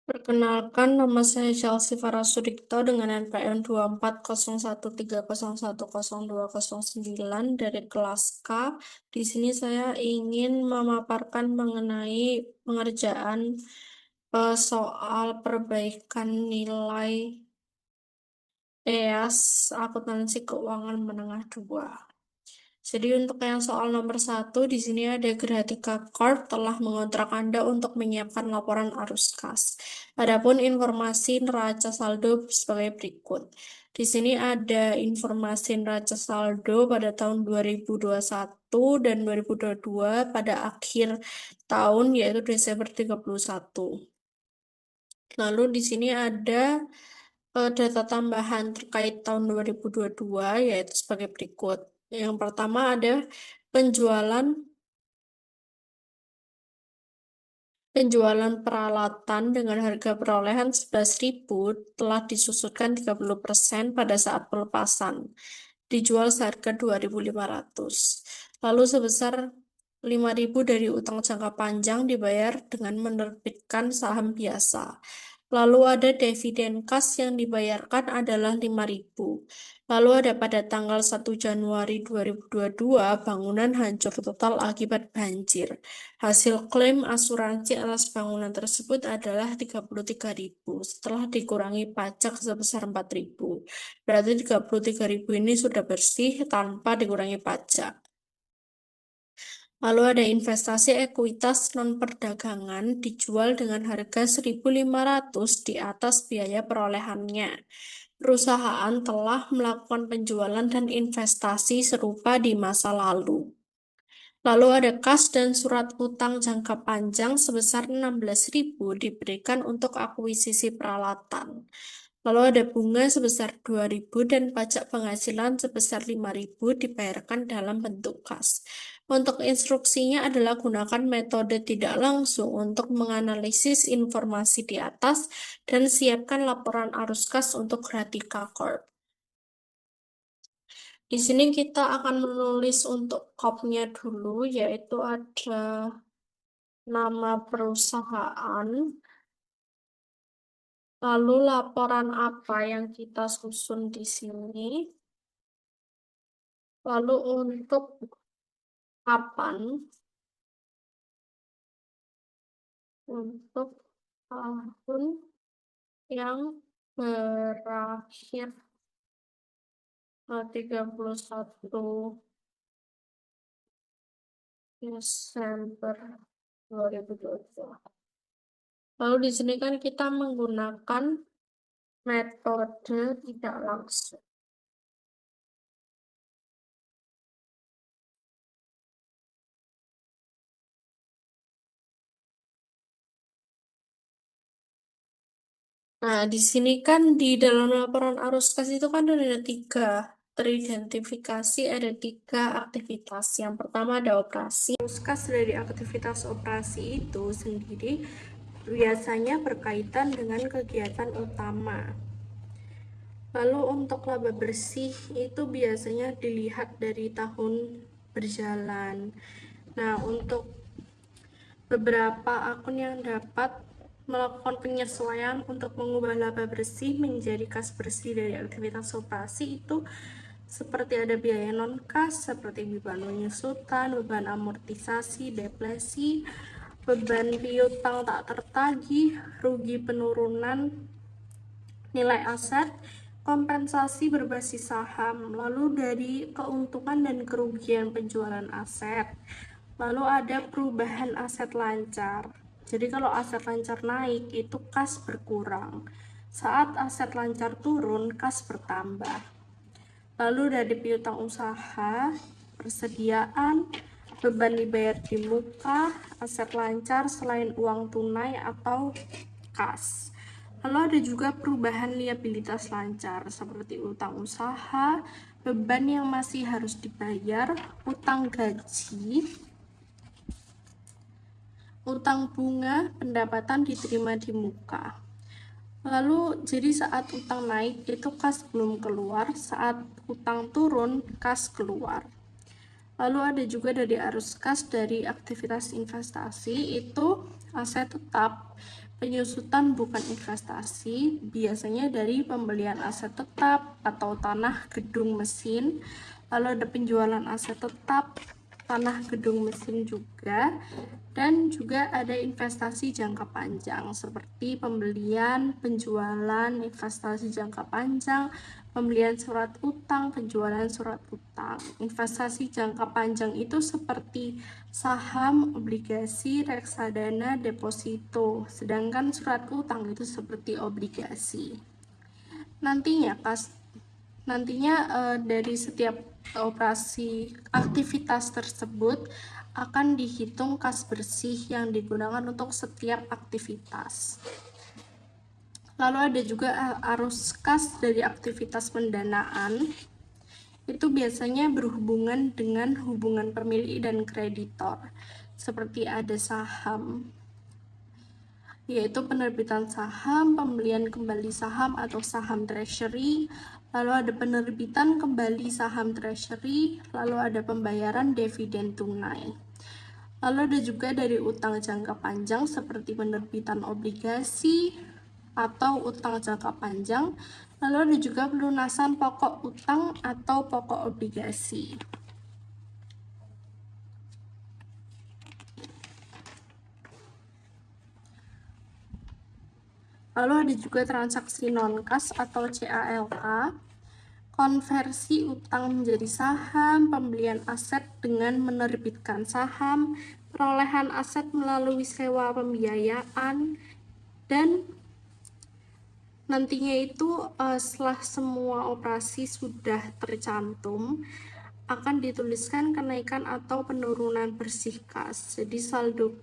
Perkenalkan, nama saya Chelsea Farah Sudikto dengan NPM 240130102009 dari kelas K. Di sini saya ingin memaparkan mengenai pengerjaan soal perbaikan nilai EAS Akuntansi Keuangan Menengah 2. Jadi untuk yang soal nomor 1, di sini ada Grafika Corp telah mengontrak Anda untuk menyiapkan laporan arus kas. Adapun informasi neraca saldo sebagai berikut. Di sini ada informasi neraca saldo pada tahun 2021 dan 2022 pada akhir tahun yaitu Desember 31. Lalu di sini ada data tambahan terkait tahun 2022 yaitu sebagai berikut. Yang pertama ada penjualan penjualan peralatan dengan harga perolehan 11.000 telah disusutkan 30% pada saat pelepasan. Dijual seharga 2.500. Lalu sebesar 5.000 dari utang jangka panjang dibayar dengan menerbitkan saham biasa. Lalu ada dividen kas yang dibayarkan adalah 5.000. Lalu ada pada tanggal 1 Januari 2022 bangunan hancur total akibat banjir. Hasil klaim asuransi atas bangunan tersebut adalah 33.000 setelah dikurangi pajak sebesar 4.000. Berarti 33.000 ini sudah bersih tanpa dikurangi pajak. Lalu ada investasi ekuitas non-perdagangan dijual dengan harga 1.500 di atas biaya perolehannya. Perusahaan telah melakukan penjualan dan investasi serupa di masa lalu. Lalu ada kas dan surat utang jangka panjang sebesar 16.000 diberikan untuk akuisisi peralatan. Lalu ada bunga sebesar 2.000 dan pajak penghasilan sebesar 5.000 dibayarkan dalam bentuk kas. Untuk instruksinya adalah gunakan metode tidak langsung untuk menganalisis informasi di atas dan siapkan laporan arus kas untuk Grafika Corp. Di sini kita akan menulis untuk kopnya dulu, yaitu ada nama perusahaan, lalu laporan apa yang kita susun di sini, lalu untuk kapan, untuk tahun yang berakhir 31 Desember 2022. Lalu di sini kan kita menggunakan metode tidak langsung. Nah, di sini kan di dalam laporan arus kas itu kan ada tiga, teridentifikasi ada tiga aktivitas. Yang pertama ada operasi. Arus kas dari aktivitas operasi itu sendiri biasanya berkaitan dengan kegiatan utama. Lalu untuk laba bersih itu biasanya dilihat dari tahun berjalan. Nah, untuk beberapa akun yang dapat melakukan penyesuaian untuk mengubah laba bersih menjadi kas bersih dari aktivitas operasi itu seperti ada biaya non-kas seperti beban penyusutan, beban amortisasi, depresi, beban piutang tak tertagih, rugi penurunan nilai aset, kompensasi berbasis saham, lalu dari keuntungan dan kerugian penjualan aset. Lalu ada perubahan aset lancar. Jadi kalau aset lancar naik itu kas berkurang. Saat aset lancar turun, kas bertambah. Lalu dari piutang usaha, persediaan, beban dibayar di muka, aset lancar selain uang tunai atau kas. Lalu ada juga perubahan liabilitas lancar seperti utang usaha, beban yang masih harus dibayar, utang gaji, utang bunga, pendapatan diterima di muka. Lalu jadi saat utang naik itu kas belum keluar, saat utang turun kas keluar. Lalu ada juga dari arus kas dari aktivitas investasi itu aset tetap Penyusutan bukan investasi, biasanya dari pembelian aset tetap atau tanah, gedung, mesin. Lalu ada penjualan aset tetap, tanah, gedung, mesin juga. Dan juga ada investasi jangka panjang seperti pembelian, penjualan, investasi jangka panjang, pembelian surat utang, penjualan surat utang. Investasi jangka panjang itu seperti saham, obligasi, reksadana, deposito. Sedangkan surat utang itu seperti obligasi. Nantinya dari setiap operasi aktivitas tersebut akan dihitung kas bersih yang digunakan untuk setiap aktivitas. Lalu ada juga arus kas dari aktivitas pendanaan. Itu biasanya berhubungan dengan hubungan pemilik dan kreditor. Seperti ada saham, yaitu penerbitan saham, pembelian kembali saham atau saham treasury, lalu ada penerbitan kembali saham treasury, lalu ada pembayaran dividen tunai. Lalu ada juga dari utang jangka panjang seperti penerbitan obligasi atau utang jangka panjang, lalu ada juga pelunasan pokok utang atau pokok obligasi. Lalu ada juga transaksi non-kas atau CALK, konversi utang menjadi saham, pembelian aset dengan menerbitkan saham, perolehan aset melalui sewa pembiayaan, dan nantinya itu setelah semua operasi sudah tercantum, akan dituliskan kenaikan atau penurunan bersih kas. Jadi saldo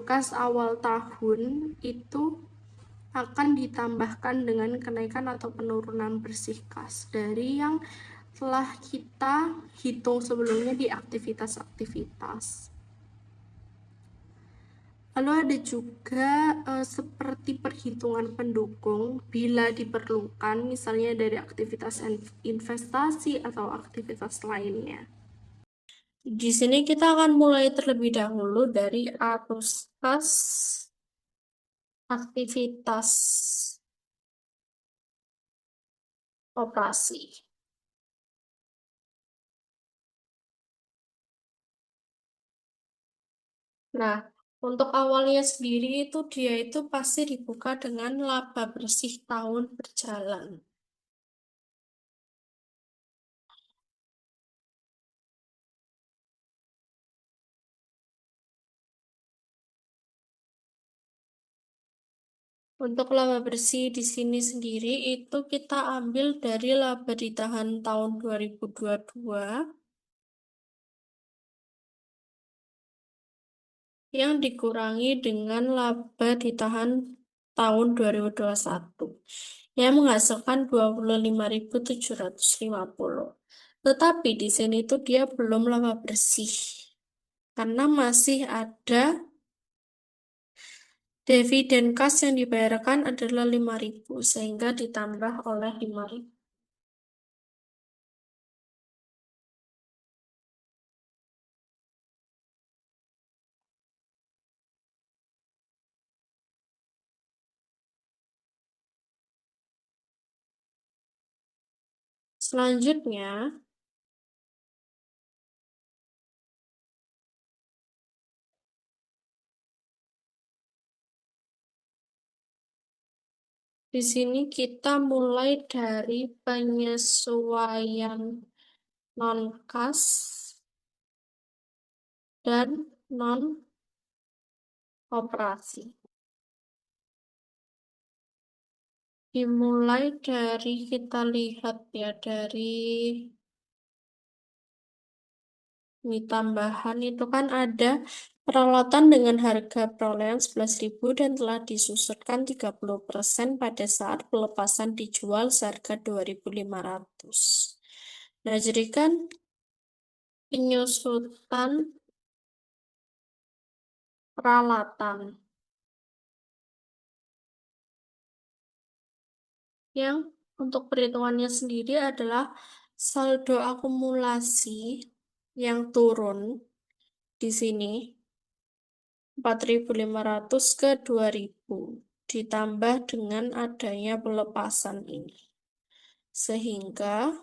kas awal tahun itu akan ditambahkan dengan kenaikan atau penurunan bersih kas dari yang telah kita hitung sebelumnya di aktivitas-aktivitas. Lalu ada juga seperti perhitungan pendukung bila diperlukan, misalnya dari aktivitas investasi atau aktivitas lainnya. Di sini kita akan mulai terlebih dahulu dari arus kas aktivitas operasi. Nah, untuk awalnya sendiri itu dia itu pasti dibuka dengan laba bersih tahun berjalan. Untuk laba bersih di sini sendiri itu kita ambil dari laba ditahan tahun 2022 yang dikurangi dengan laba ditahan tahun 2021 yang menghasilkan 25.750. Tetapi di sini tuh dia belum laba bersih karena masih ada dividen kas yang dibayarkan adalah 5.000 sehingga ditambah oleh 5.000. Selanjutnya, di sini kita mulai dari penyesuaian non-kas dan non-operasi. Dimulai dari kita lihat ya dari ini tambahan itu kan ada peralatan dengan harga perolehan 11.000 dan telah disusutkan 30% pada saat pelepasan dijual seharga 2.500. Nah, jadi kan penyusutan peralatan yang untuk perhitungannya sendiri adalah saldo akumulasi yang turun di sini 4.500 ke 2.000 ditambah dengan adanya pelepasan ini. Sehingga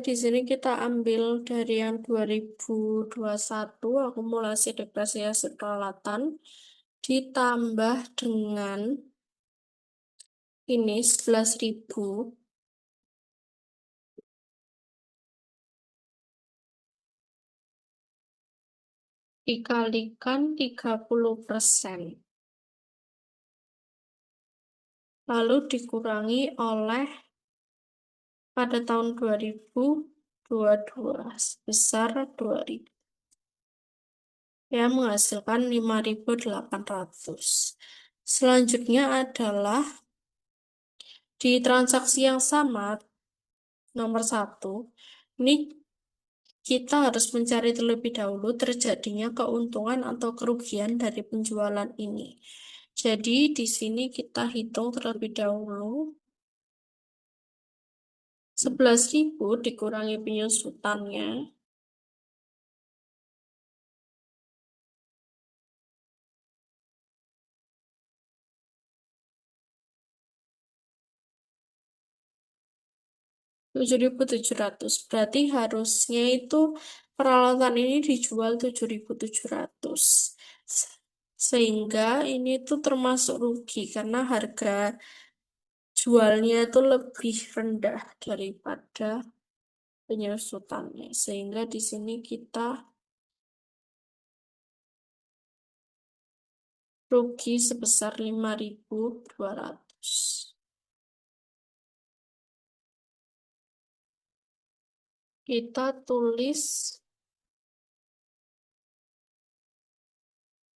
di sini kita ambil dari yang 2021 akumulasi depresiasi peralatan ditambah dengan ini 11.000 dikalikan 30%. Lalu dikurangi oleh pada tahun 2022 sebesar 2.000. Ya, menghasilkan 5.800. Selanjutnya adalah di transaksi yang sama, nomor 1, ini kita harus mencari terlebih dahulu terjadinya keuntungan atau kerugian dari penjualan ini. Jadi di sini kita hitung terlebih dahulu 11.000 dikurangi penyusutannya. Rp7.700. Berarti harusnya itu peralatan ini dijual 7.700. Sehingga ini tuh termasuk rugi karena harga jualnya itu lebih rendah daripada penyusutannya. Sehingga di sini kita rugi sebesar 5.200. Kita tulis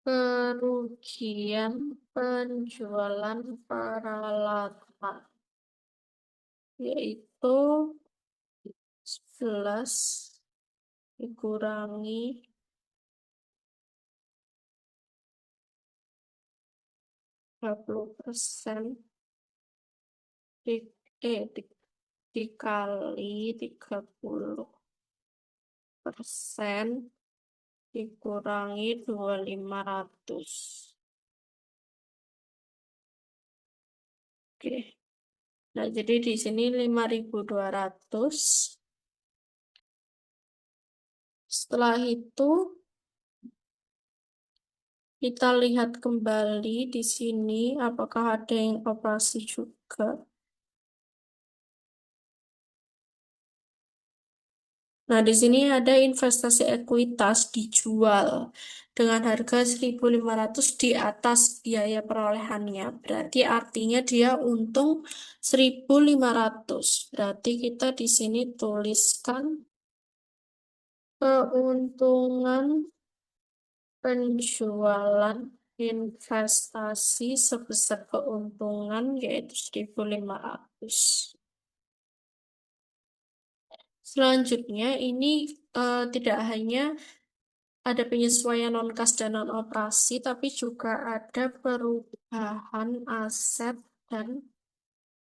kerugian penjualan peralatan, yaitu 11 dikurangi 30% di, dikali 30% dikurangi 2.500. Oke. Nah, jadi di sini 5.200. Setelah itu kita lihat kembali di sini apakah ada yang operasi juga. Nah, di sini ada investasi ekuitas dijual dengan harga 1.500 di atas biaya perolehannya. Berarti artinya dia untung 1.500. Berarti kita di sini tuliskan keuntungan penjualan investasi sebesar keuntungan yaitu 1.500. Selanjutnya ini tidak hanya ada penyesuaian non-kas dan non-operasi, tapi juga ada perubahan aset dan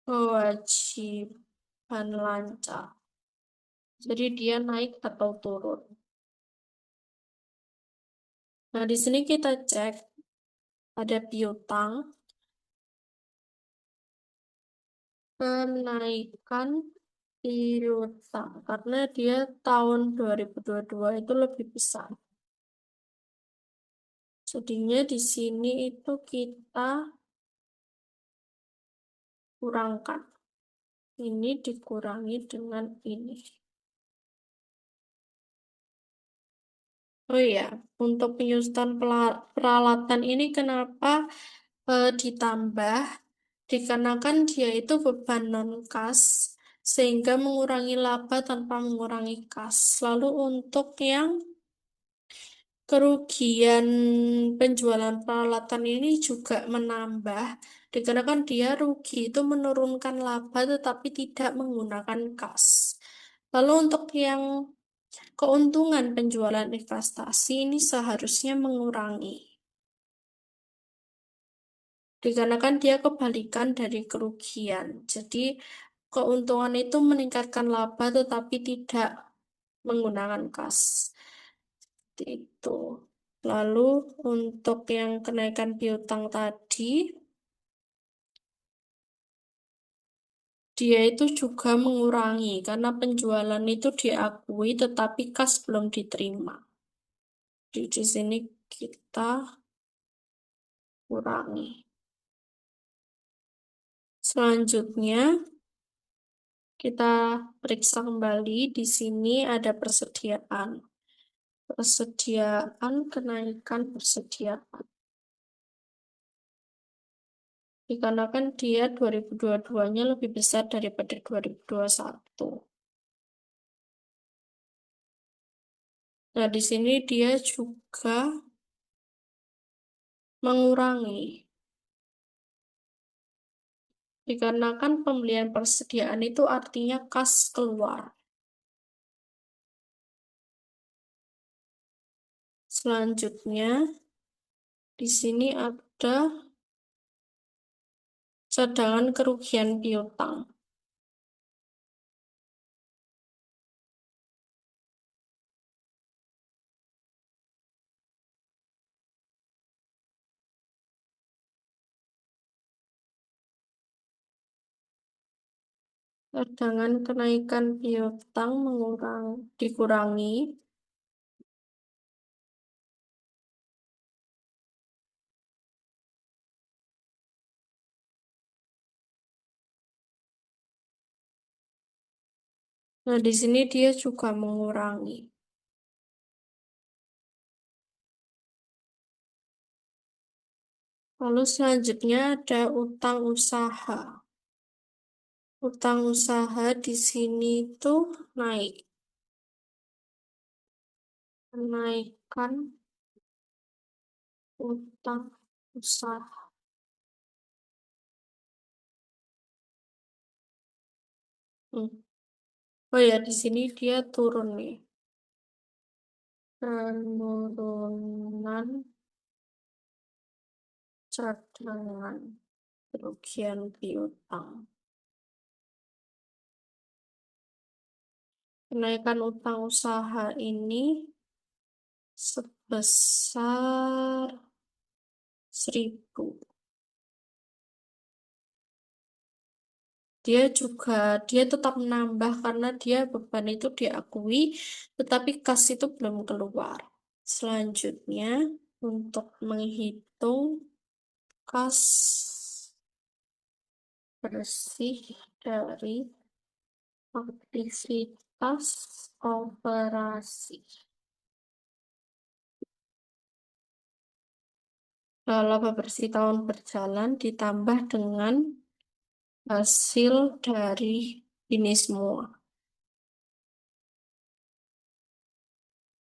kewajiban lancar. Jadi dia naik atau turun. Nah, di sini kita cek ada piutang, kenaikan piutang karena dia tahun 2022 itu lebih besar. Jadinya di sini itu kita kurangkan. Ini dikurangi dengan ini. Oh iya, untuk penyusutan peralatan ini kenapa ditambah? Dikarenakan dia itu beban non-kas, sehingga mengurangi laba tanpa mengurangi kas. Lalu untuk yang kerugian penjualan peralatan ini juga menambah, dikarenakan dia rugi itu menurunkan laba tetapi tidak menggunakan kas. Lalu untuk yang keuntungan penjualan investasi ini seharusnya mengurangi, dikarenakan dia kebalikan dari kerugian. Jadi keuntungan itu meningkatkan laba tetapi tidak menggunakan kas. Seperti itu. Lalu untuk yang kenaikan piutang tadi, dia itu juga mengurangi karena penjualan itu diakui tetapi kas belum diterima. Di sini kita kurangi. Selanjutnya kita periksa kembali. Di sini ada persediaan. Persediaan, kenaikan persediaan. Dikarenakan dia 2022-nya lebih besar daripada 2021. Nah, di sini dia juga mengurangi. Dikarenakan pembelian persediaan itu artinya kas keluar. Selanjutnya, di sini ada cadangan kerugian piutang. Cadangan kenaikan piutang dikurangi. Nah, di sini dia juga mengurangi. Lalu selanjutnya ada utang usaha. Utang usaha di sini tuh naik. Menaikkan utang usaha. Hmm. Oh ya, di sini dia turun nih. Penurunan cadangan kerugian piutang. Kenaikan utang usaha ini sebesar 1.000. Dia tetap menambah karena dia beban itu diakui, tetapi kas itu belum keluar. Selanjutnya, untuk menghitung kas bersih dari aktivitas operasi. Laba bersih tahun berjalan ditambah dengan hasil dari ini semua,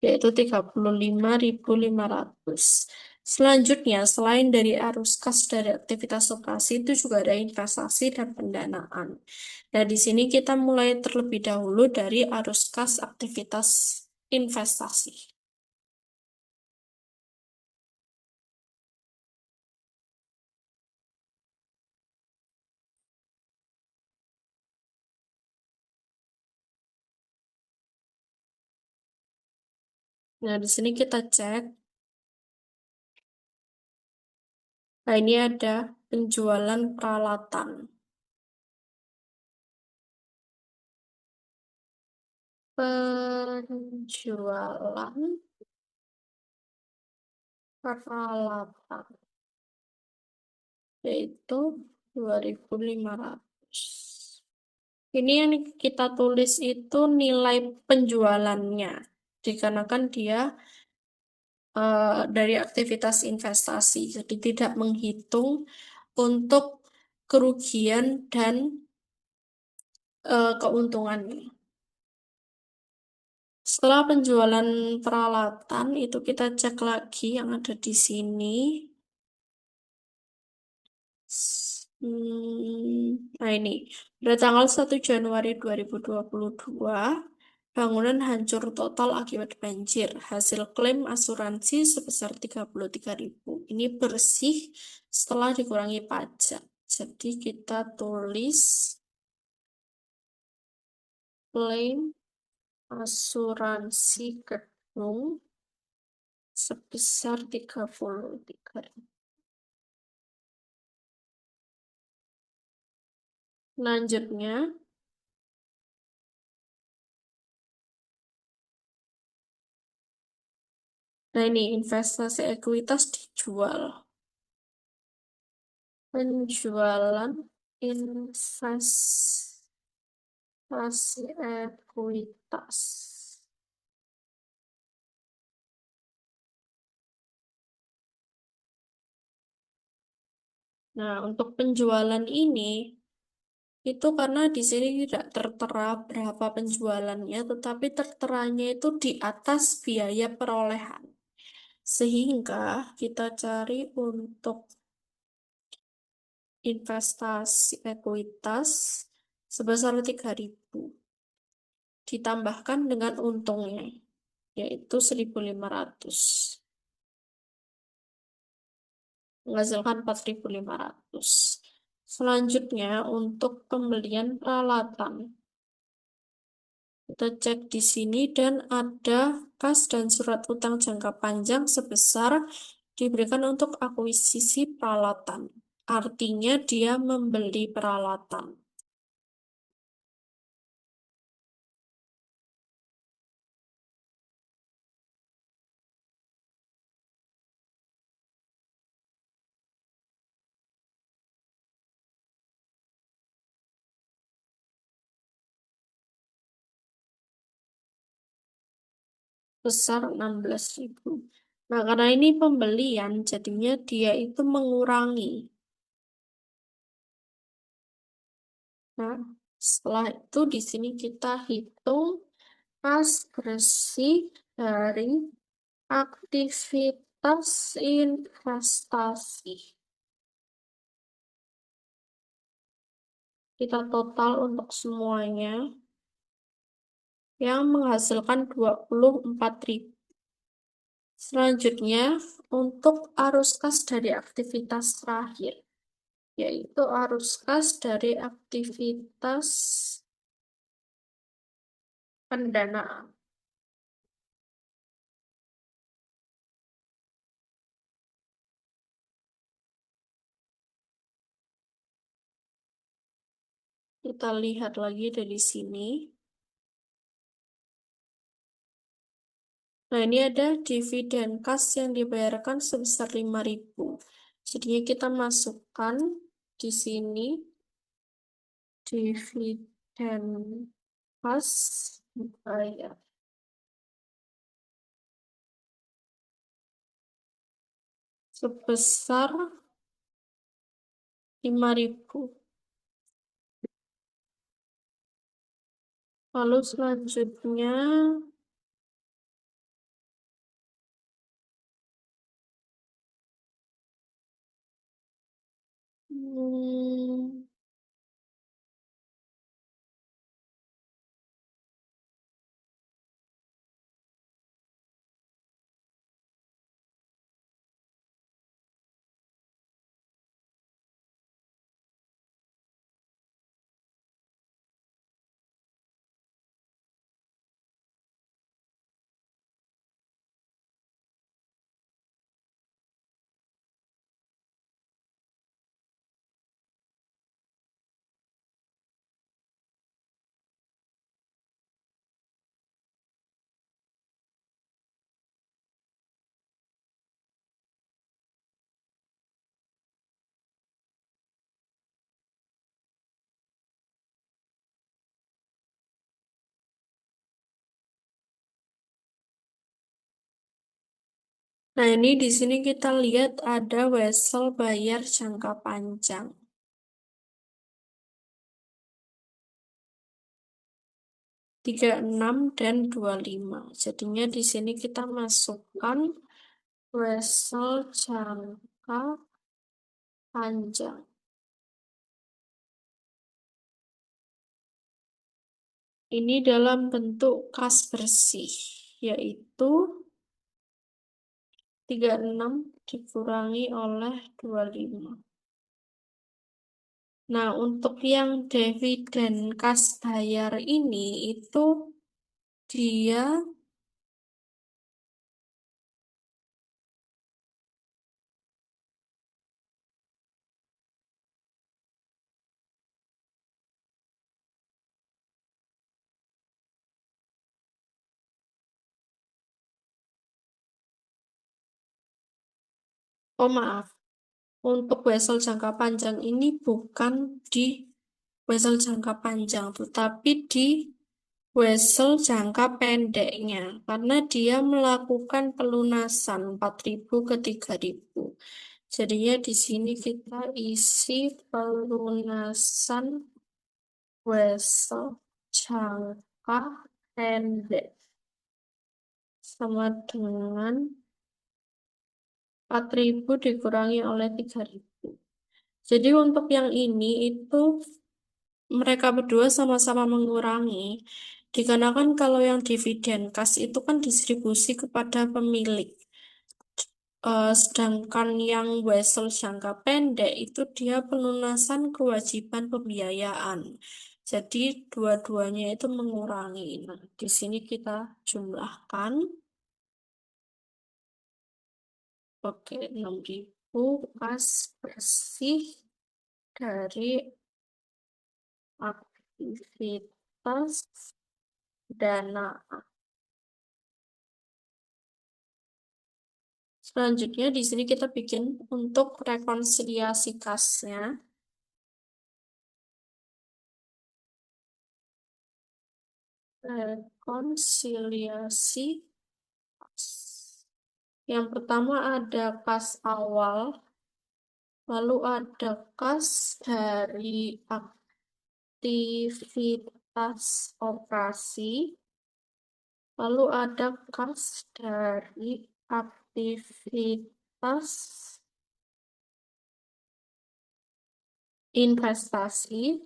yaitu 35.500. Selanjutnya, selain dari arus kas dari aktivitas operasi, itu juga ada investasi dan pendanaan. Nah, di sini kita mulai terlebih dahulu dari arus kas aktivitas investasi. Nah, di sini kita cek. Nah, ini ada penjualan peralatan. Penjualan peralatan yaitu 2.500. Ini yang kita tulis itu nilai penjualannya, dikarenakan dia dari aktivitas investasi. Jadi tidak menghitung untuk kerugian dan keuntungannya. Setelah penjualan peralatan itu kita cek lagi yang ada di sini. Nah ini, pada tanggal 1 Januari 2022, bangunan hancur total akibat banjir. Hasil klaim asuransi sebesar 33.000. Ini bersih setelah dikurangi pajak. Jadi kita tulis klaim asuransi gedung sebesar 33.000. Selanjutnya, nah ini investasi ekuitas dijual. Penjualan investasi ekuitas. Nah, untuk penjualan ini, itu karena di sini tidak tertera berapa penjualannya, tetapi terteranya itu di atas biaya perolehan. Sehingga kita cari untuk investasi ekuitas sebesar 3.000 ditambahkan dengan untungnya, yaitu 1.500, menghasilkan 4.500. Selanjutnya, untuk pembelian peralatan, kita cek di sini dan ada kas dan surat utang jangka panjang sebesar diberikan untuk akuisisi peralatan. Artinya dia membeli peralatan. Besar 16.000. Nah, karena ini pembelian, jadinya dia itu mengurangi. Nah, setelah itu di sini kita hitung kas bersih dari aktivitas investasi. Kita total untuk semuanya yang menghasilkan 24.000. Selanjutnya, untuk arus kas dari aktivitas terakhir, yaitu arus kas dari aktivitas pendanaan. Kita lihat lagi dari sini. Nah, ini ada dividen kas yang dibayarkan sebesar 5.000. Jadinya kita masukkan di sini dividen kas dibayar sebesar 5.000. Lalu selanjutnya hmm, Nah, ini di sini kita lihat ada wesel bayar jangka panjang. 36 dan 25. Jadinya di sini kita masukkan wesel jangka panjang. Ini dalam bentuk kas bersih, yaitu 36 dikurangi oleh 25. Nah, untuk yang dividen kas bayar ini itu dia oh maaf, untuk wesel jangka panjang ini bukan di wesel jangka panjang, tetapi di wesel jangka pendeknya, karena dia melakukan pelunasan 4.000 ke 3.000. Jadinya di sini kita isi pelunasan wesel jangka pendek sama dengan 4.000 dikurangi oleh 3.000. Jadi untuk yang ini itu mereka berdua sama-sama mengurangi. Dikarenakan kalau yang dividen kas itu kan distribusi kepada pemilik. Sedangkan yang wesel jangka pendek itu dia pelunasan kewajiban pembiayaan. Jadi dua-duanya itu mengurangi. Nah, di sini kita jumlahkan. Oke, 6.000 kas bersih dari aktivitas dana. Selanjutnya di sini kita bikin untuk rekonsiliasi kasnya. Rekonsiliasi kas. Yang pertama ada kas awal, lalu ada kas dari aktivitas operasi, lalu ada kas dari aktivitas investasi,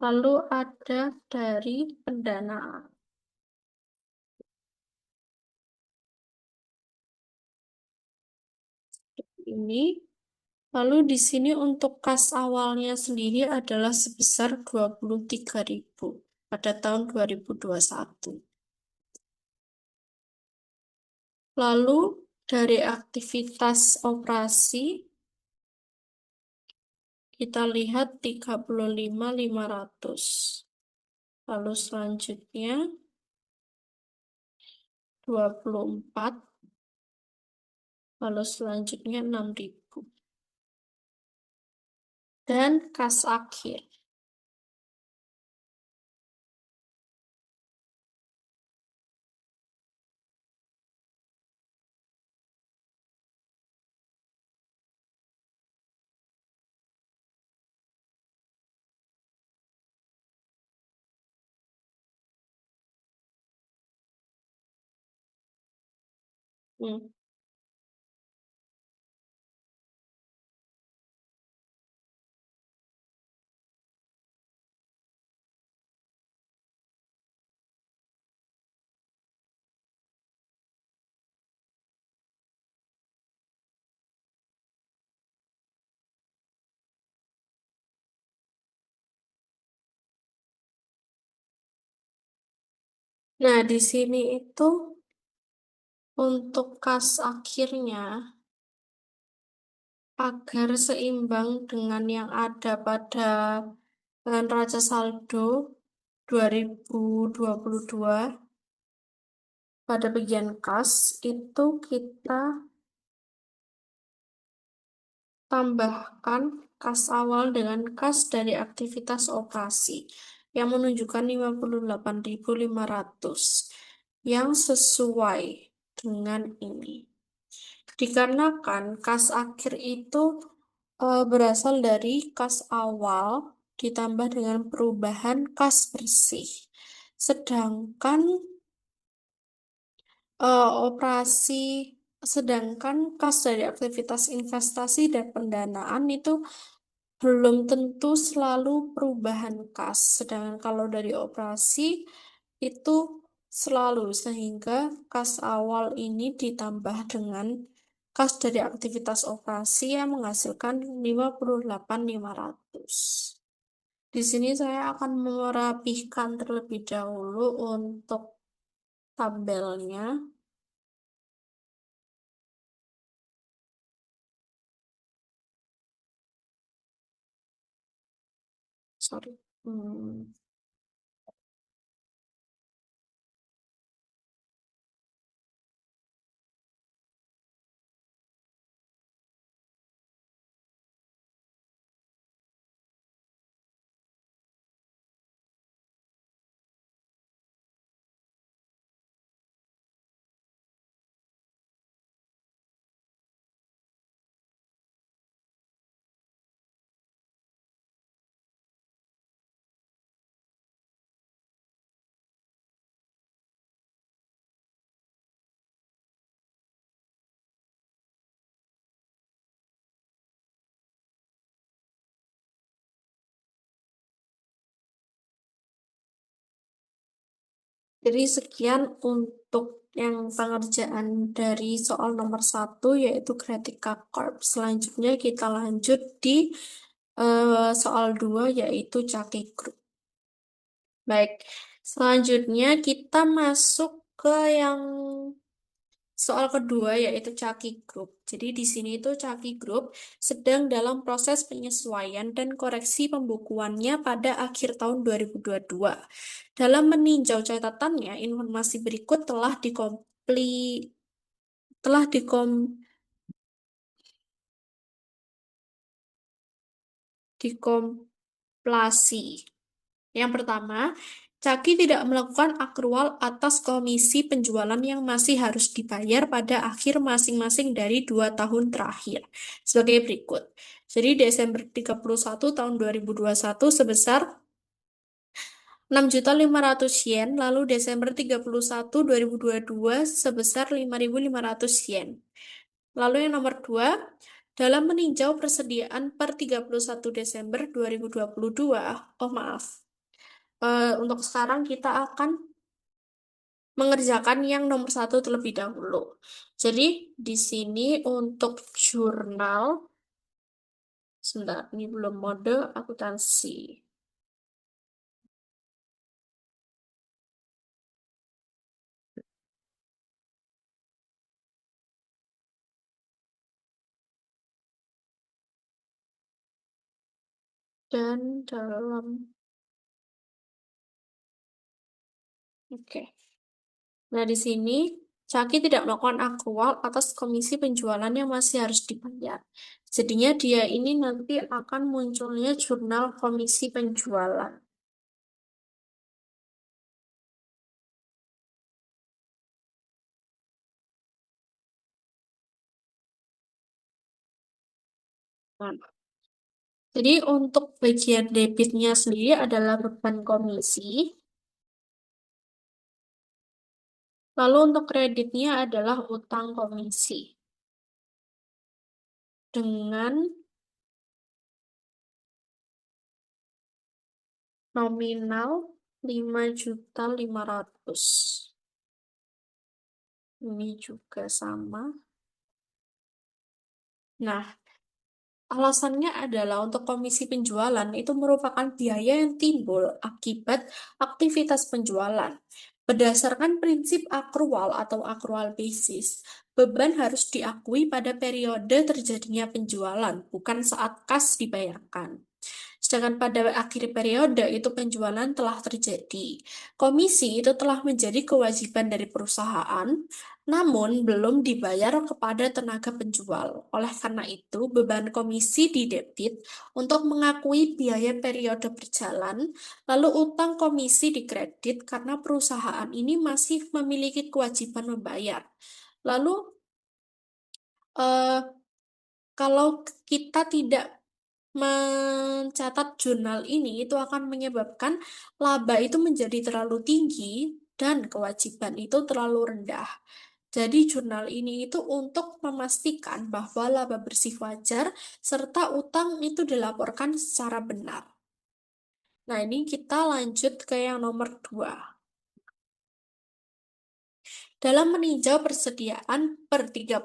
lalu ada dari pendanaan. Ini. Lalu di sini untuk kas awalnya sendiri adalah sebesar 23.000 pada tahun 2021. Lalu dari aktivitas operasi kita lihat 35.500. Lalu selanjutnya 24. Lalu selanjutnya 6.000. Dan kas akhir. Hmm. Nah, di sini itu untuk kas akhirnya agar seimbang dengan yang ada pada neraca saldo 2022 pada bagian kas itu kita tambahkan kas awal dengan kas dari aktivitas operasi yang menunjukkan 58.500. yang sesuai dengan ini. Dikarenakan kas akhir itu berasal dari kas awal ditambah dengan perubahan kas bersih. Sedangkan operasi, sedangkan kas dari aktivitas investasi dan pendanaan itu belum tentu selalu perubahan kas. Sedangkan kalau dari operasi itu selalu, sehingga kas awal ini ditambah dengan kas dari aktivitas operasi yang menghasilkan 58.500. Di sini saya akan merapihkan terlebih dahulu untuk tabelnya. Sorry. Hmm. Jadi sekian untuk yang pengerjaan dari soal nomor satu, yaitu Kreatika Corp. Selanjutnya kita lanjut di soal 2, yaitu Caki Group. Baik, selanjutnya kita masuk ke yang soal kedua, yaitu Caki Group. Jadi di sini itu Caki Group sedang dalam proses penyesuaian dan koreksi pembukuannya pada akhir tahun 2022. Dalam meninjau catatannya, informasi berikut telah dikompilasi. Yang pertama, Caki tidak melakukan akrual atas komisi penjualan yang masih harus dibayar pada akhir masing-masing dari 2 tahun terakhir. Sebagai berikut. Jadi Desember 31 tahun 2021 sebesar 6.500.000 yen, lalu Desember 31 2022 sebesar 5.500 yen. Lalu yang nomor 2, dalam meninjau persediaan per 31 Desember 2022, oh maaf, untuk sekarang kita akan mengerjakan yang nomor 1 terlebih dahulu. Jadi di sini untuk jurnal, sebentar, ini belum mode akuntansi. Dan dalam, oke. Nah, di sini Caki tidak melakukan akrual atas komisi penjualan yang masih harus dibayar. Jadinya dia ini nanti akan munculnya jurnal komisi penjualan. Nah, jadi untuk bagian debitnya sendiri adalah beban komisi. Lalu untuk kreditnya adalah utang komisi. Dengan nominal 5.500.000. Ini juga sama. Nah, alasannya adalah untuk komisi penjualan itu merupakan biaya yang timbul akibat aktivitas penjualan. Berdasarkan prinsip akrual atau akrual basis, beban harus diakui pada periode terjadinya penjualan, bukan saat kas dibayarkan. Sedangkan pada akhir periode itu penjualan telah terjadi. Komisi itu telah menjadi kewajiban dari perusahaan, namun belum dibayar kepada tenaga penjual. Oleh karena itu, beban komisi didebit untuk mengakui biaya periode berjalan, lalu utang komisi dikredit karena perusahaan ini masih memiliki kewajiban membayar. Lalu, eh, kalau kita tidak mencatat jurnal ini, itu akan menyebabkan laba itu menjadi terlalu tinggi dan kewajiban itu terlalu rendah. Jadi jurnal ini itu untuk memastikan bahwa laba bersih wajar serta utang itu dilaporkan secara benar. Nah, ini kita lanjut ke yang nomor 2. Dalam meninjau persediaan per 31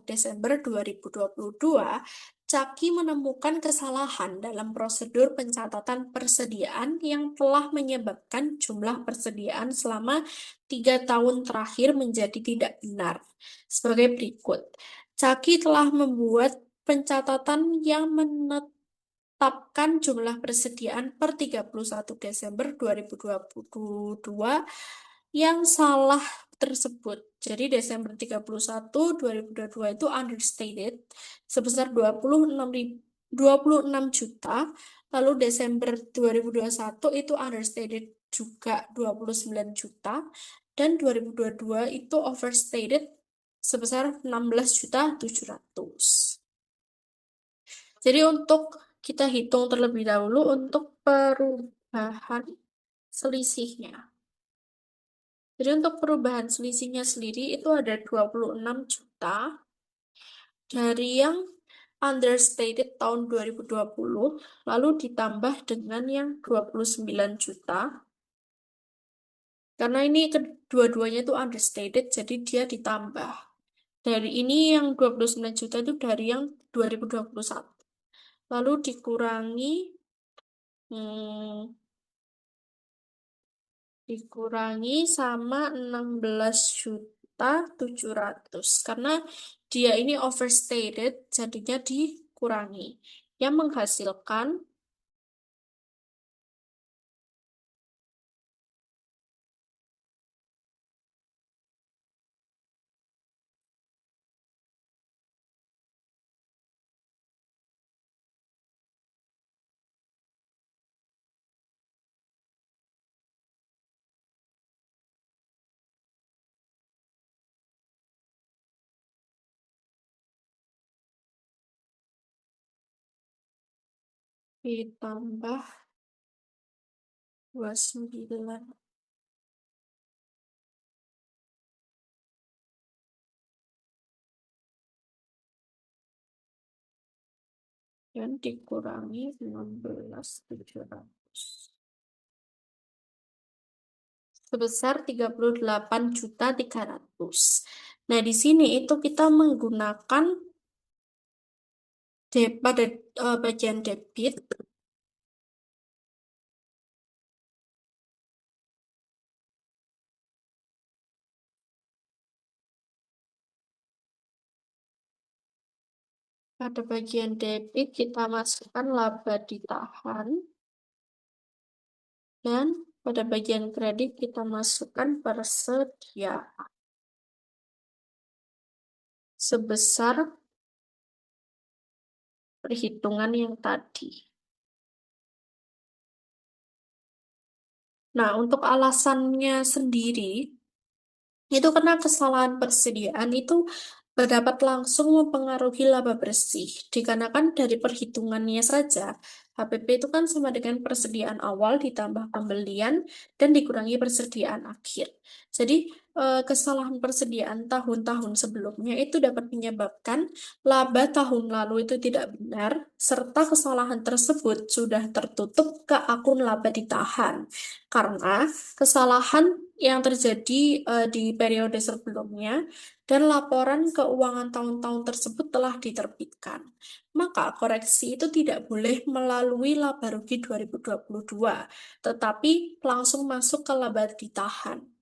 Desember 2022, Caki menemukan kesalahan dalam prosedur pencatatan persediaan yang telah menyebabkan jumlah persediaan selama 3 tahun terakhir menjadi tidak benar. Sebagai berikut, Caki telah membuat pencatatan yang menetapkan jumlah persediaan per 31 Desember 2022 yang salah tersebut. Jadi Desember 31, 2022 itu understated sebesar 26 juta. Lalu Desember 2021 itu understated juga 29 juta. Dan 2022 itu overstated sebesar 16.700.000. Jadi untuk kita hitung terlebih dahulu untuk perubahan selisihnya. Jadi untuk perubahan selisihnya sendiri itu ada 26 juta dari yang understated tahun 2020, lalu ditambah dengan yang 29 juta. Karena ini kedua-duanya itu understated, jadi dia ditambah. Dari ini yang 29 juta itu dari yang 2021. Lalu dikurangi hmm, sama 16.700.000 karena dia ini overstated jadinya dikurangi yang menghasilkan ditambah 29 dan dikurangi 16.700 sebesar 38.300.000. Nah, di sini itu kita menggunakan pada bagian debit. Pada bagian debit kita masukkan laba ditahan dan pada bagian kredit kita masukkan persediaan sebesar perhitungan yang tadi. Nah, untuk alasannya sendiri, itu karena kesalahan persediaan itu dapat langsung mempengaruhi laba bersih. Dikarenakan dari perhitungannya saja, HPP itu kan sama dengan persediaan awal ditambah pembelian dan dikurangi persediaan akhir. Jadi, kesalahan persediaan tahun-tahun sebelumnya itu dapat menyebabkan laba tahun lalu itu tidak benar, serta kesalahan tersebut sudah tertutup ke akun laba ditahan. Karena kesalahan yang terjadi di periode sebelumnya dan laporan keuangan tahun-tahun tersebut telah diterbitkan. Maka koreksi itu tidak boleh melalui laba rugi 2022, tetapi langsung masuk ke laba ditahan.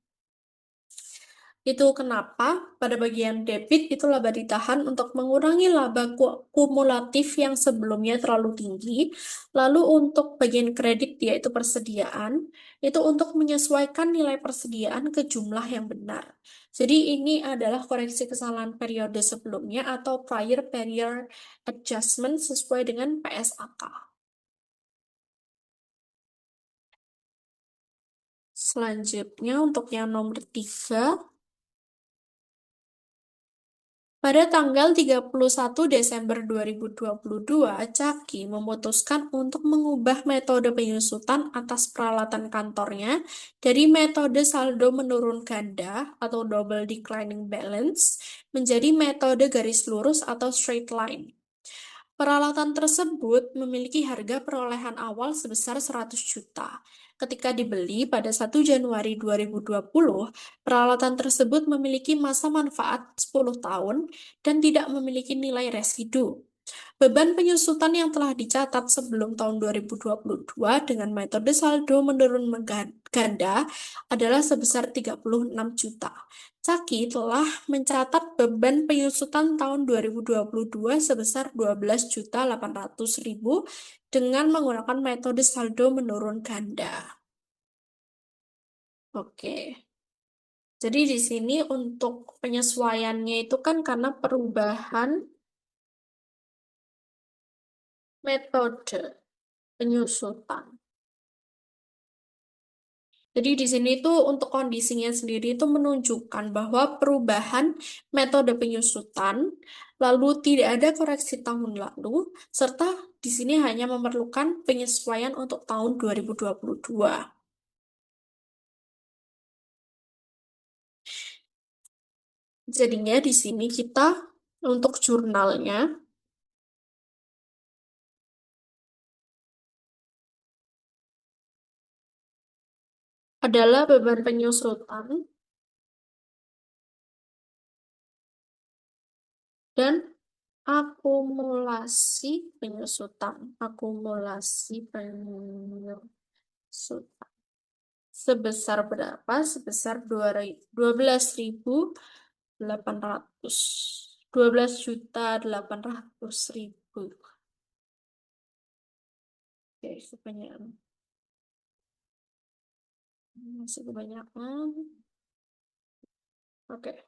Itu kenapa pada bagian debit itu laba ditahan untuk mengurangi laba kumulatif yang sebelumnya terlalu tinggi. Lalu untuk bagian kredit yaitu persediaan, itu untuk menyesuaikan nilai persediaan ke jumlah yang benar. Jadi ini adalah koreksi kesalahan periode sebelumnya atau prior period adjustment sesuai dengan PSAK. Selanjutnya untuk yang nomor 3, pada tanggal 31 Desember 2022, Caki memutuskan untuk mengubah metode penyusutan atas peralatan kantornya dari metode saldo menurun ganda atau double declining balance menjadi metode garis lurus atau straight line. Peralatan tersebut memiliki harga perolehan awal sebesar 100 juta. Ketika dibeli pada 1 Januari 2020, peralatan tersebut memiliki masa manfaat 10 tahun dan tidak memiliki nilai residu. Beban penyusutan yang telah dicatat sebelum tahun 2022 dengan metode saldo menurun ganda adalah sebesar 36 juta. Caki telah mencatat beban penyusutan tahun 2022 sebesar 12.800.000 dengan menggunakan metode saldo menurun ganda. Oke. Jadi di sini untuk penyesuaiannya itu kan karena perubahan metode penyusutan. Jadi di sini tuh untuk kondisinya sendiri itu menunjukkan bahwa perubahan metode penyusutan, lalu tidak ada koreksi tahun lalu, serta di sini hanya memerlukan penyesuaian untuk tahun 2022. Jadinya di sini kita untuk jurnalnya adalah beban penyusutan dan akumulasi penyusutan. Akumulasi penyusutan. Sebesar berapa? Sebesar 12.800. 12.800.000. Oke, kebanyakan. Masih kebanyakan. Oke.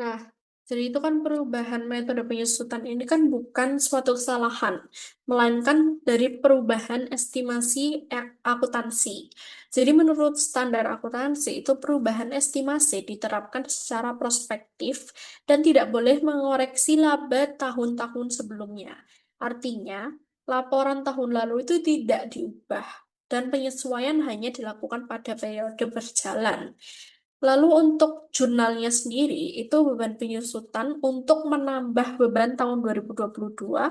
Nah, jadi itu kan perubahan metode penyusutan ini kan bukan suatu kesalahan, melainkan dari perubahan estimasi akuntansi. Jadi menurut standar akuntansi itu perubahan estimasi diterapkan secara prospektif dan tidak boleh mengoreksi laba tahun-tahun sebelumnya. Artinya, laporan tahun lalu itu tidak diubah dan penyesuaian hanya dilakukan pada periode berjalan. Lalu untuk jurnalnya sendiri, itu beban penyusutan untuk menambah beban tahun 2022,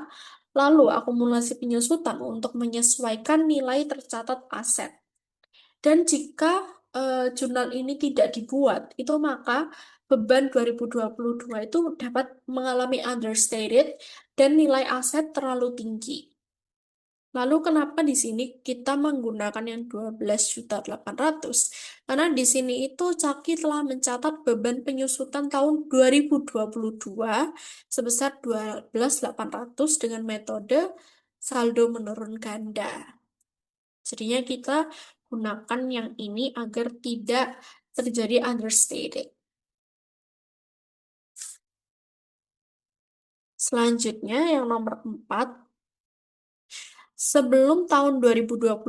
lalu akumulasi penyusutan untuk menyesuaikan nilai tercatat aset. Dan jika jurnal ini tidak dibuat, itu maka beban 2022 itu dapat mengalami understated dan nilai aset terlalu tinggi. Lalu kenapa di sini kita menggunakan yang 12.800? Karena di sini itu Caki telah mencatat beban penyusutan tahun 2022 sebesar 12.800 dengan metode saldo menurun ganda. Jadinya kita gunakan yang ini agar tidak terjadi understated. Selanjutnya yang nomor 4, sebelum tahun 2022,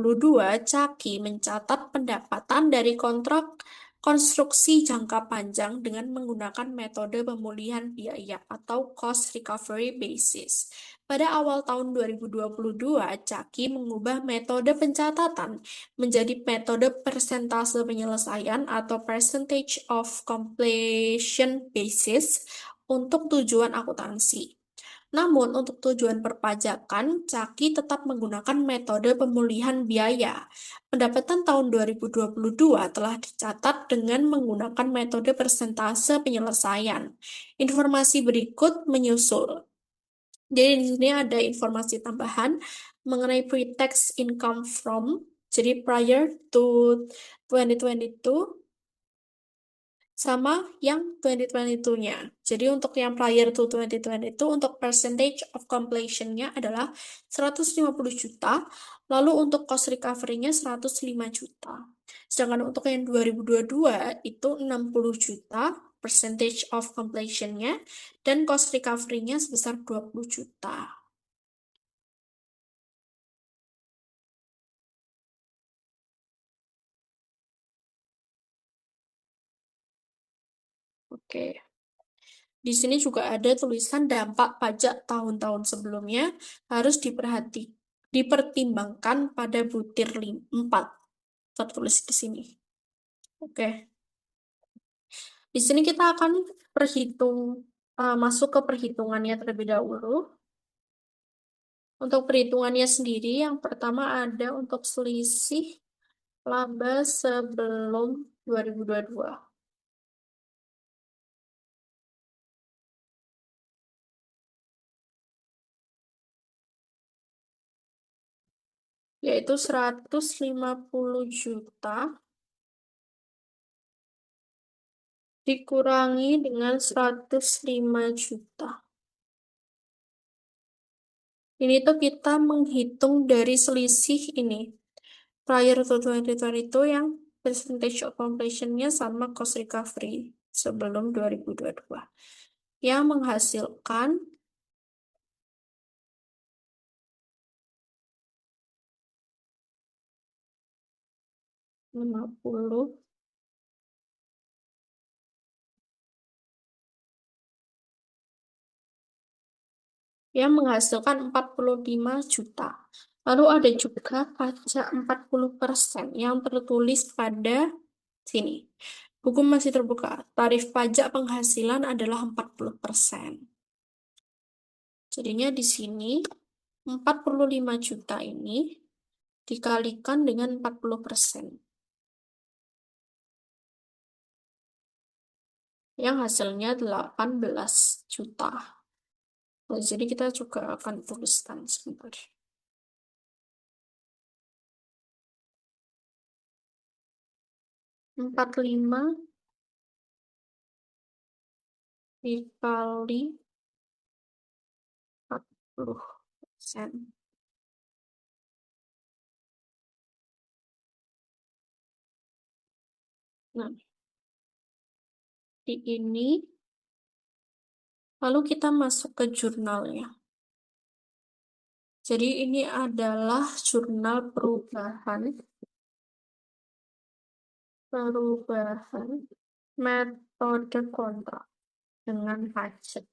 Caki mencatat pendapatan dari kontrak konstruksi jangka panjang dengan menggunakan metode pemulihan biaya atau cost recovery basis. Pada awal tahun 2022, Caki mengubah metode pencatatan menjadi metode persentase penyelesaian atau percentage of completion basis untuk tujuan akuntansi. Namun, untuk tujuan perpajakan, Caki tetap menggunakan metode pemulihan biaya. Pendapatan tahun 2022 telah dicatat dengan menggunakan metode persentase penyelesaian. Informasi berikut menyusul. Jadi di sini ada informasi tambahan mengenai pre-tax income from. Jadi prior to 2022 sama yang 2022-nya. Jadi untuk yang prior to 2022 untuk percentage of completion-nya adalah 150 juta, lalu untuk cost recovery-nya 105 juta. Sedangkan untuk yang 2022 itu 60 juta percentage of completion-nya dan cost recovery-nya sebesar 20 juta. Oke. Di sini juga ada tulisan dampak pajak tahun-tahun sebelumnya harus dipertimbangkan pada butir 4. Tertulis di sini. Oke. Di sini kita akan masuk ke perhitungannya terlebih dahulu. Untuk perhitungannya sendiri, yang pertama ada untuk selisih laba sebelum 2022. Yaitu 150 juta dikurangi dengan 105 juta. Ini tuh kita menghitung dari selisih ini. Prior to 2022 itu yang percentage of completion-nya sama cost recovery sebelum 2022. Yang menghasilkan 50 yang menghasilkan 45 juta. Lalu ada juga pajak 40% yang tertulis pada sini. Buku masih terbuka. Tarif pajak penghasilan adalah 40%. Jadinya di sini 45 juta ini dikalikan dengan 40%. Yang hasilnya 18 juta. Nah, jadi kita juga akan tuliskan sebentar. 45 dikali 40%. Nah, di ini, lalu kita masuk ke jurnalnya. Jadi ini adalah jurnal perubahan metode kontrak dengan pajak.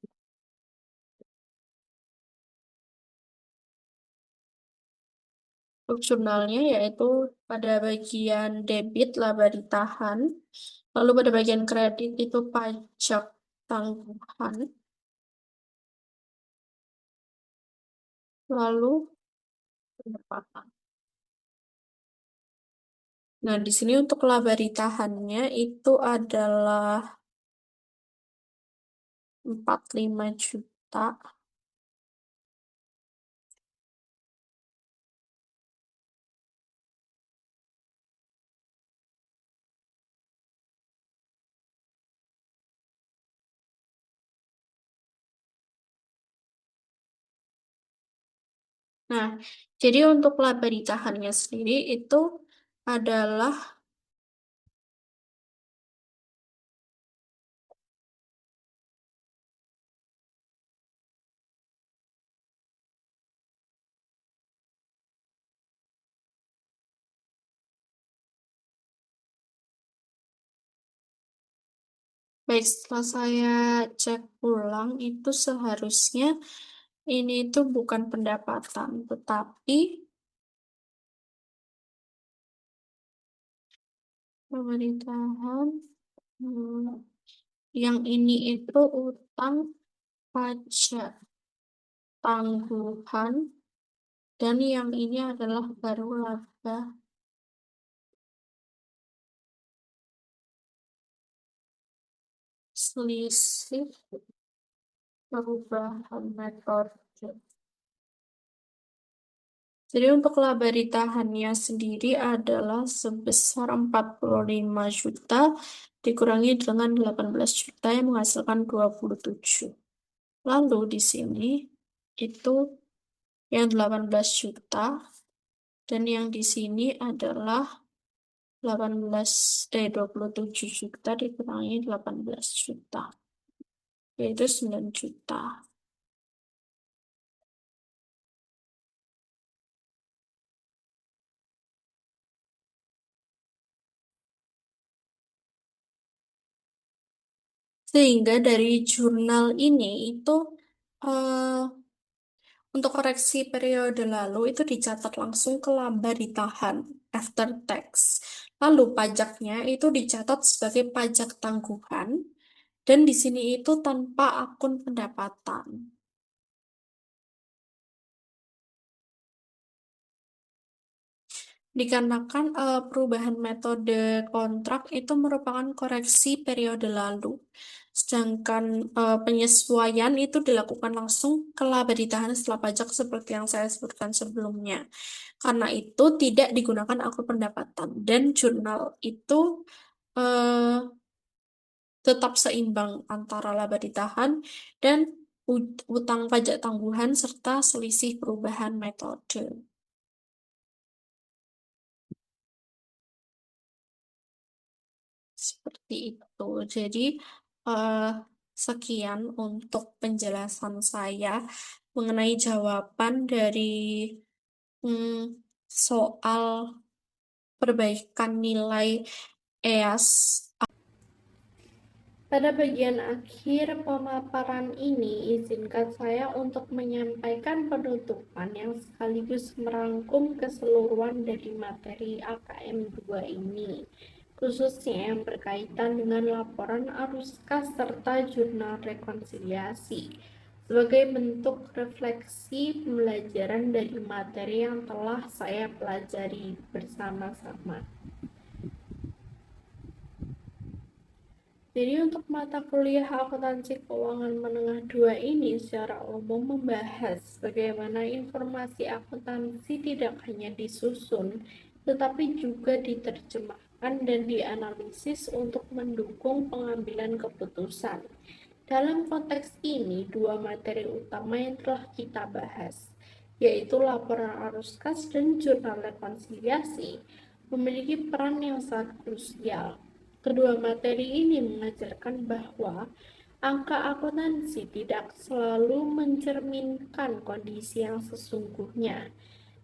Untuk jurnalnya yaitu pada bagian debit laba ditahan, lalu pada bagian kredit itu pajak tangguhan, lalu pendapatan. Nah, di sini untuk laba ditahannya itu adalah 45 juta. Nah, jadi untuk laba ditahannya sendiri itu adalah baik, setelah saya cek ulang itu seharusnya ini itu bukan pendapatan, tetapi pemerintahan yang ini itu utang pajak tangguhan dan yang ini adalah baru laba selisih perubahan metode. Jadi untuk laba ditahannya sendiri adalah sebesar 45 juta dikurangi dengan 18 juta yang menghasilkan 27. Lalu di sini itu yang 18 juta dan yang di sini adalah 27 juta dikurangi 18 juta, yaitu 9 juta. Sehingga dari jurnal ini itu eh, untuk koreksi periode lalu itu dicatat langsung ke laba ditahan after tax. Lalu pajaknya itu dicatat sebagai pajak tangguhan dan di sini itu tanpa akun pendapatan. Dikarenakan perubahan metode kontrak itu merupakan koreksi periode lalu, sedangkan penyesuaian itu dilakukan langsung ke laba ditahan setelah pajak seperti yang saya sebutkan sebelumnya. Karena itu tidak digunakan akun pendapatan dan jurnal itu eh, tetap seimbang antara laba ditahan dan utang pajak tangguhan serta selisih perubahan metode. Seperti itu. Jadi, eh, sekian untuk penjelasan saya mengenai jawaban dari soal perbaikan nilai EAS. Pada bagian akhir pemaparan ini, izinkan saya untuk menyampaikan penutupan yang sekaligus merangkum keseluruhan dari materi AKM 2 ini, khususnya yang berkaitan dengan laporan arus kas serta jurnal rekonsiliasi, sebagai bentuk refleksi pembelajaran dari materi yang telah saya pelajari bersama-sama. Jadi untuk mata kuliah akuntansi keuangan menengah 2 ini secara umum membahas bagaimana informasi akuntansi tidak hanya disusun, tetapi juga diterjemahkan dan dianalisis untuk mendukung pengambilan keputusan. Dalam konteks ini, dua materi utama yang telah kita bahas, yaitu laporan arus kas dan jurnal rekonsiliasi, memiliki peran yang sangat krusial. Kedua materi ini mengajarkan bahwa angka akuntansi tidak selalu mencerminkan kondisi yang sesungguhnya.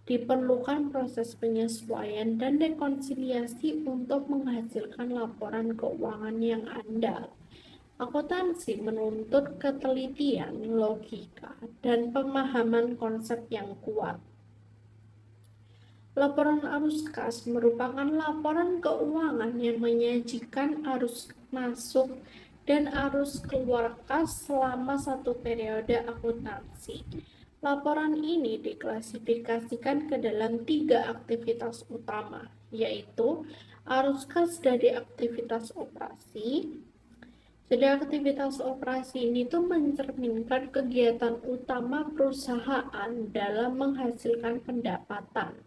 Diperlukan proses penyesuaian dan rekonsiliasi untuk menghasilkan laporan keuangan yang andal. Akuntansi menuntut ketelitian, logika, dan pemahaman konsep yang kuat. Laporan arus kas merupakan laporan keuangan yang menyajikan arus masuk dan arus keluar kas selama satu periode akuntansi. Laporan ini diklasifikasikan ke dalam 3 aktivitas utama, yaitu arus kas dari aktivitas operasi. Jadi aktivitas operasi ini tuh mencerminkan kegiatan utama perusahaan dalam menghasilkan pendapatan.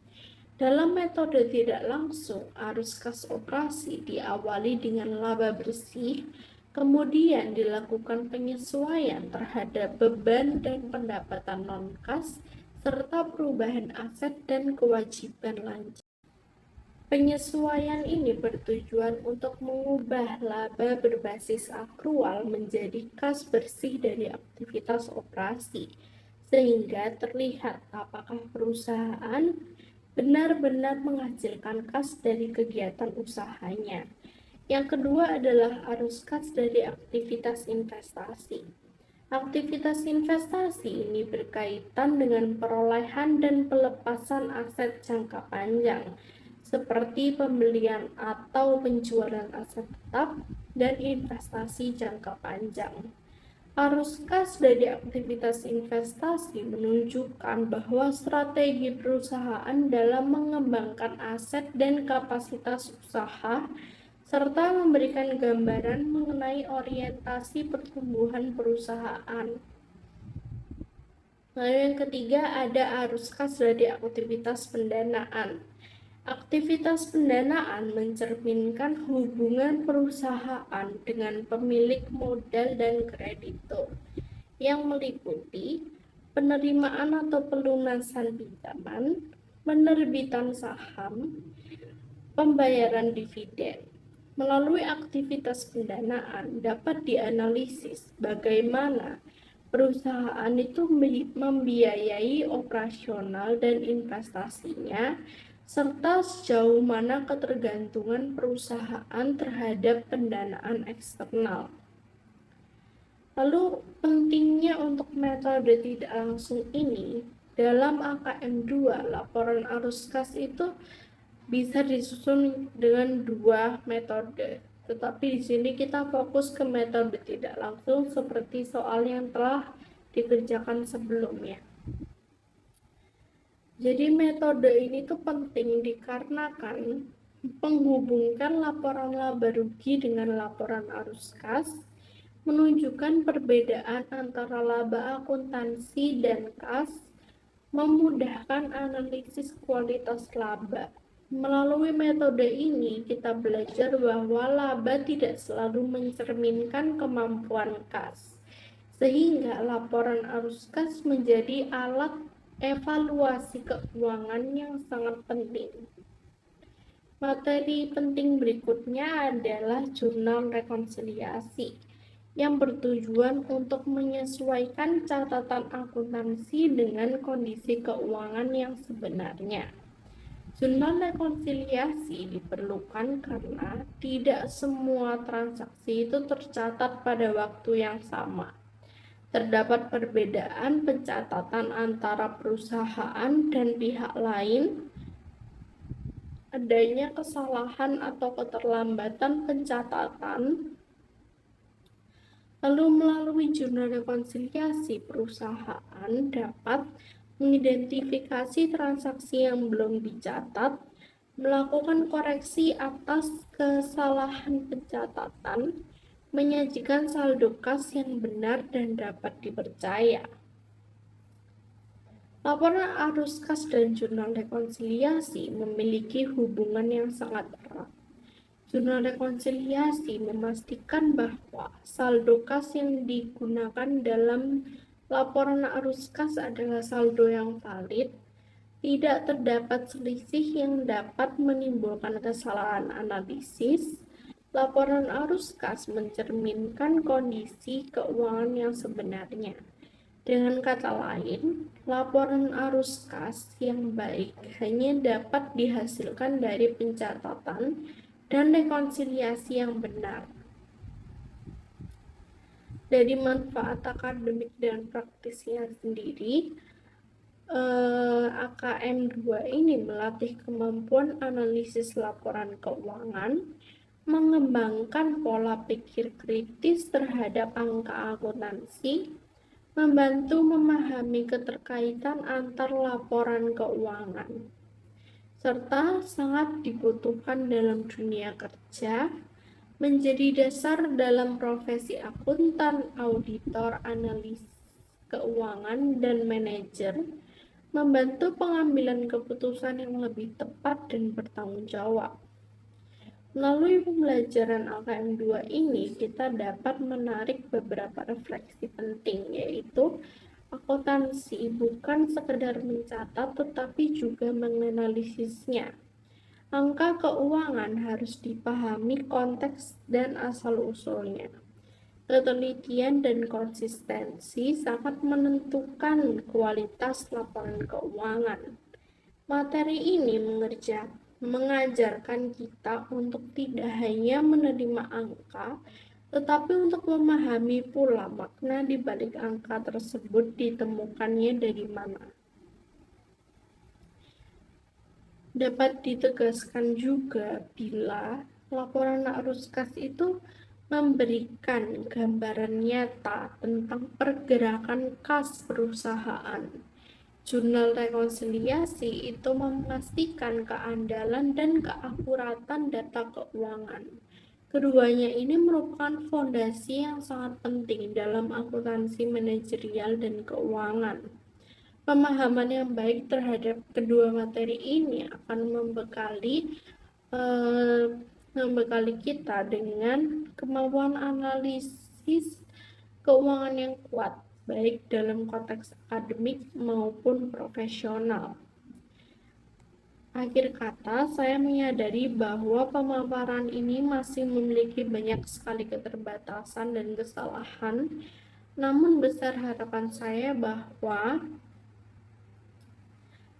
Dalam metode tidak langsung, arus kas operasi diawali dengan laba bersih, kemudian dilakukan penyesuaian terhadap beban dan pendapatan non-kas, serta perubahan aset dan kewajiban lanjut. Penyesuaian ini bertujuan untuk mengubah laba berbasis akrual menjadi kas bersih dari aktivitas operasi, sehingga terlihat apakah perusahaan benar-benar menghasilkan kas dari kegiatan usahanya. Yang kedua adalah arus kas dari aktivitas investasi. Aktivitas investasi ini berkaitan dengan perolehan dan pelepasan aset jangka panjang, seperti pembelian atau penjualan aset tetap dan investasi jangka panjang. Arus kas dari aktivitas investasi menunjukkan bahwa strategi perusahaan dalam mengembangkan aset dan kapasitas usaha serta memberikan gambaran mengenai orientasi pertumbuhan perusahaan. Lalu yang ketiga ada arus kas dari aktivitas pendanaan. Aktivitas pendanaan mencerminkan hubungan perusahaan dengan pemilik modal dan kreditur yang meliputi penerimaan atau pelunasan pinjaman, penerbitan saham, pembayaran dividen. Melalui aktivitas pendanaan dapat dianalisis bagaimana perusahaan itu membiayai operasional dan investasinya, serta sejauh mana ketergantungan perusahaan terhadap pendanaan eksternal. Lalu pentingnya untuk metode tidak langsung ini, dalam AKM 2, laporan arus kas itu bisa disusun dengan dua metode. Tetapi di sini kita fokus ke metode tidak langsung seperti soal yang telah dikerjakan sebelumnya. Jadi metode ini tuh penting dikarenakan menghubungkan laporan laba rugi dengan laporan arus kas, menunjukkan perbedaan antara laba akuntansi dan kas, memudahkan analisis kualitas laba. Melalui metode ini, kita belajar bahwa laba tidak selalu mencerminkan kemampuan kas, sehingga laporan arus kas menjadi alat evaluasi keuangan yang sangat penting. Materi penting berikutnya adalah jurnal rekonsiliasi, yang bertujuan untuk menyesuaikan catatan akuntansi dengan kondisi keuangan yang sebenarnya. Jurnal rekonsiliasi diperlukan karena tidak semua transaksi itu tercatat pada waktu yang sama. Terdapat perbedaan pencatatan antara perusahaan dan pihak lain, adanya kesalahan atau keterlambatan pencatatan. Lalu melalui jurnal rekonsiliasi, perusahaan dapat mengidentifikasi transaksi yang belum dicatat, melakukan koreksi atas kesalahan pencatatan, menyajikan saldo kas yang benar dan dapat dipercaya. Laporan arus kas dan jurnal rekonsiliasi memiliki hubungan yang sangat erat. Jurnal rekonsiliasi memastikan bahwa saldo kas yang digunakan dalam laporan arus kas adalah saldo yang valid, tidak terdapat selisih yang dapat menimbulkan kesalahan analisis. Laporan arus kas mencerminkan kondisi keuangan yang sebenarnya. Dengan kata lain, laporan arus kas yang baik hanya dapat dihasilkan dari pencatatan dan rekonsiliasi yang benar. Dari manfaat akademik dan praktisnya sendiri, AKM 2 ini melatih kemampuan analisis laporan keuangan, mengembangkan pola pikir kritis terhadap angka akuntansi, membantu memahami keterkaitan antar laporan keuangan, serta sangat dibutuhkan dalam dunia kerja, menjadi dasar dalam profesi akuntan, auditor, analis keuangan, dan manajer, membantu pengambilan keputusan yang lebih tepat dan bertanggung jawab. Melalui pembelajaran AKM 2 ini, kita dapat menarik beberapa refleksi penting, yaitu akuntansi bukan sekedar mencatat tetapi juga menganalisisnya. Angka keuangan harus dipahami konteks dan asal-usulnya. Ketelitian dan konsistensi sangat menentukan kualitas laporan keuangan. Materi ini mengajarkan kita untuk tidak hanya menerima angka, tetapi untuk memahami pula makna di balik angka tersebut ditemukannya dari mana. Dapat ditegaskan juga bila laporan arus kas itu memberikan gambaran nyata tentang pergerakan kas perusahaan. Jurnal rekonsiliasi itu memastikan keandalan dan keakuratan data keuangan. Keduanya ini merupakan fondasi yang sangat penting dalam akuntansi manajerial dan keuangan. Pemahaman yang baik terhadap kedua materi ini akan eh, membekali kita dengan kemampuan analisis keuangan yang kuat, baik dalam konteks akademik maupun profesional. Akhir kata, saya menyadari bahwa pemaparan ini masih memiliki banyak sekali keterbatasan dan kesalahan, namun besar harapan saya bahwa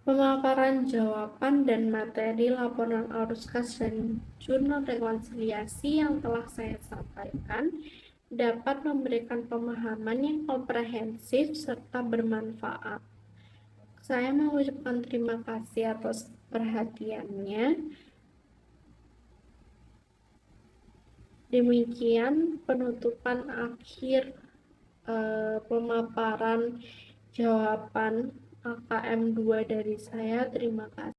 pemaparan jawaban dan materi laporan arus kas dan jurnal rekonsiliasi yang telah saya sampaikan dapat memberikan pemahaman yang komprehensif serta bermanfaat. Saya mengucapkan terima kasih atas perhatiannya. Demikian penutupan akhir pemaparan jawaban AKM 2 dari saya. Terima kasih.